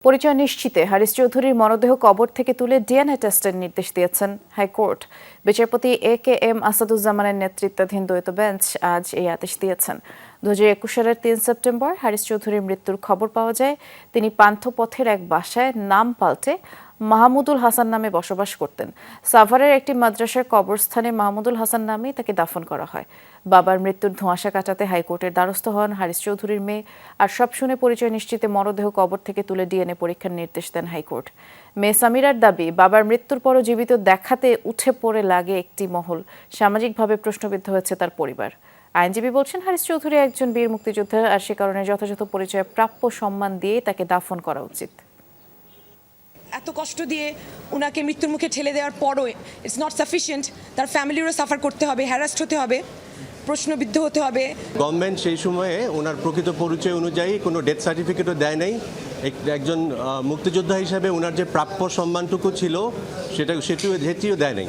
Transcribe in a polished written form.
পরিচয় নিশ্চিতে হারিস চৌধুরীর মরদেহ কবর থেকে তুলে ডিএনএ টেস্টের নির্দেশ দিয়েছেন হাইকোর্ট। বিচারপতি এ.কে.এম. আসাদুজ্জামানের নেতৃত্বাধীন দ্বৈত বেঞ্চ আজ এই আদেশ দিয়েছেন। 2021 সালের 3 সেপ্টেম্বর হারিস চৌধুরীর মৃত্যুর খবর পাওয়া যায়। তিনি পান্থপথের এক বাসায় নাম পাল্টে মাহমুদুল হাসান নামে বসবাস করতেন। সাভারের একটি মাদ্রাসার কবরস্থানে মাহমুদুল হাসান নামেই তাকে দাফন করা হয়। বাবার মৃত্যুর ধোঁয়াশা কাটাতে হাইকোর্টের দ্বারস্থ হন হারিস চৌধুরীর মেয়ে। আর সব শুনে পরিচয় নিশ্চিতে মরদেহ কবর থেকে তুলে ডিএনএ পরীক্ষার নির্দেশ দেন হাইকোর্ট। মেয়ে সামিরার দাবি, বাবার মৃত্যুর পরও জীবিত দেখাতে উঠে পড়ে লাগে একটি মহল। সামাজিকভাবে প্রশ্নবিদ্ধ হয়েছে তার পরিবার। আইনজীবী বলছেন, হারিস চৌধুরী একজন বীর মুক্তিযোদ্ধা, আর সে কারণে যথাযথ পরিচয় প্রাপ্য সম্মান দিয়ে তাকে দাফন করা উচিত। এত কষ্ট দিয়ে ওনাকে মৃত্যুর মুখে ঠেলে দেওয়ার পরও ইটস নট সাফিসিয়েন্ট। তার ফ্যামিলিরও সাফার করতে হবে, হ্যারাস্ট হতে হবে, প্রশ্নবিদ্ধ হতে হবে। গভর্নমেন্ট সেই সময়ে ওনার প্রকৃত পরিচয় অনুযায়ী কোনো ডেথ সার্টিফিকেটও দেয় নাই। একজন মুক্তিযোদ্ধা হিসাবে ওনার যে প্রাপ্য সম্মানটুকু ছিল সেটিও দেয় নাই।